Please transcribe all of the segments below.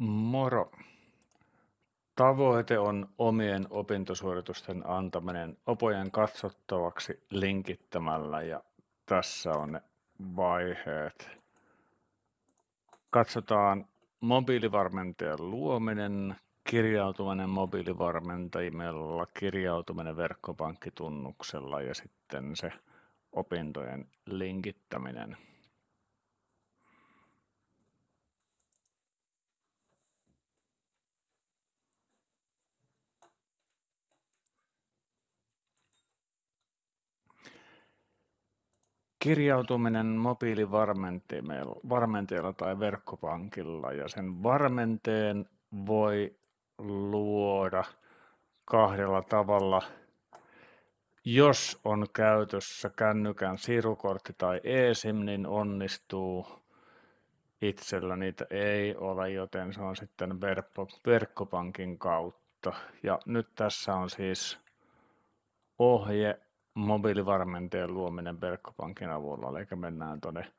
Moro! Tavoite on omien opintosuoritusten antaminen opojen katsottavaksi linkittämällä ja tässä on ne vaiheet. Katsotaan mobiilivarmentajan luominen, kirjautuminen mobiilivarmentajilla, kirjautuminen verkkopankkitunnuksella ja sitten se opintojen linkittäminen. Kirjautuminen mobiilivarmentajalla tai verkkopankilla ja sen varmenteen voi luoda kahdella tavalla. Jos on käytössä kännykän sirukortti tai eSIM, niin onnistuu. Itsellä niitä ei ole, joten se on sitten verkkopankin kautta. Ja nyt tässä on siis ohje mobiilivarmenteen luominen verkkopankin avulla, eli mennään tuonne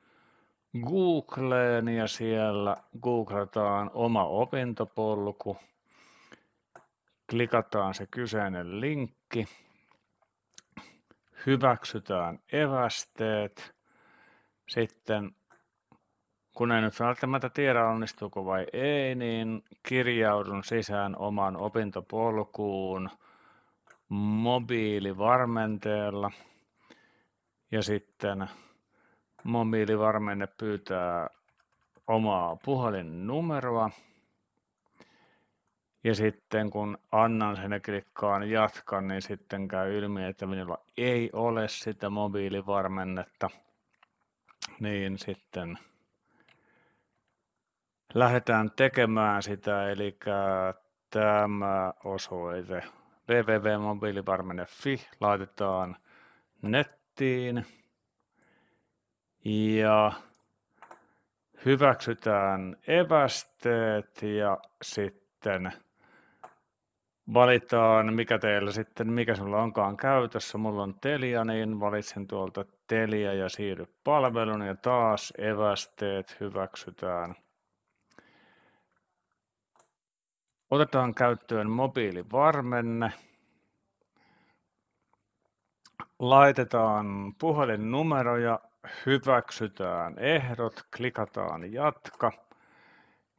Googleen ja siellä googlataan oma opintopolku, klikataan se kyseinen linkki, hyväksytään evästeet, sitten kun en nyt välttämättä tiedä onnistuuko vai ei, niin kirjaudun sisään oman opintopolkuun mobiilivarmenteella ja sitten mobiilivarmenne pyytää omaa puhelinnumeroa ja sitten kun annan sen ja klikkaan jatka, niin sitten käy ilmi, että minulla ei ole sitä mobiilivarmennetta, niin sitten lähdetään tekemään sitä, eli tämä osoite www.mobiilivarmenne.fi laitetaan nettiin ja hyväksytään evästeet ja sitten valitaan mikä sulla onkaan käytössä. Mulla on Telia, niin valitsen tuolta Telia ja siirry palvelun ja taas evästeet hyväksytään. Otetaan käyttöön mobiilivarmenne. Laitetaan puhelinnumero ja hyväksytään ehdot, klikataan jatka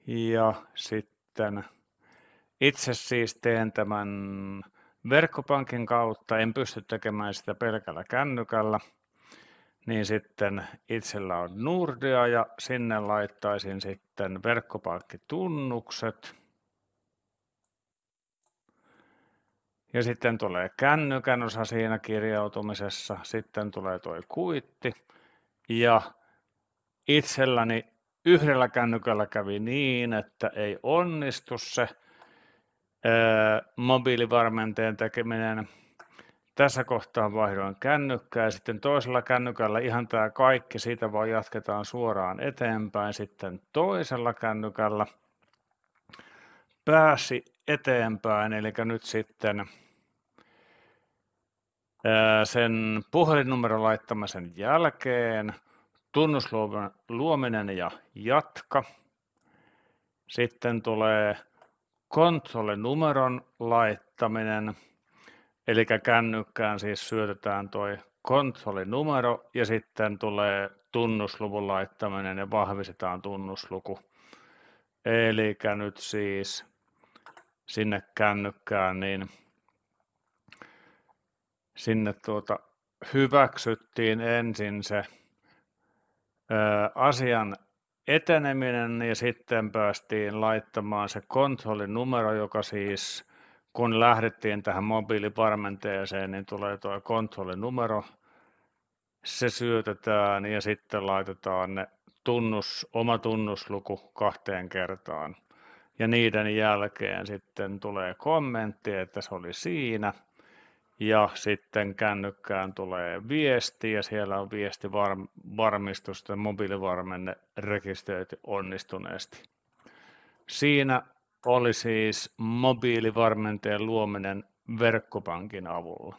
ja sitten itse siis teen tämän verkkopankin kautta, en pysty tekemään sitä pelkällä kännykällä, niin sitten itsellä on Nordea ja sinne laittaisin sitten verkkopankkitunnukset. Ja sitten tulee kännykän osa siinä kirjautumisessa, sitten tulee toi kuitti ja itselläni yhdellä kännykällä kävi niin, että ei onnistu se mobiilivarmenteen tekeminen. Tässä kohtaa vaihdoin kännykkää ja sitten toisella kännykällä ihan tämä kaikki, siitä vaan jatketaan suoraan eteenpäin. Sitten toisella kännykällä pääsi eteenpäin, eli nyt sitten sen puhelinnumeron laittamisen jälkeen tunnusluvun luominen ja jatka. Sitten tulee kontrollinumeron laittaminen, eli kännykkään siis syötetään toi kontrollinumero ja sitten tulee tunnusluvun laittaminen ja vahvistetaan tunnusluku. Eli nyt siis sinne kännykkään, niin sinne hyväksyttiin ensin se asian eteneminen ja sitten päästiin laittamaan se kontrollinumero, joka siis kun lähdettiin tähän mobiilivarmenteeseen, niin tulee tuo kontrollinumero, se syötetään ja sitten laitetaan ne oma tunnusluku 2 kertaan. Ja niiden jälkeen sitten tulee kommentti, että se oli siinä. Ja sitten kännykkään tulee viesti ja siellä on viestivarmistus, että mobiilivarmenne rekisteröity onnistuneesti. Siinä oli siis mobiilivarmenteen luominen verkkopankin avulla.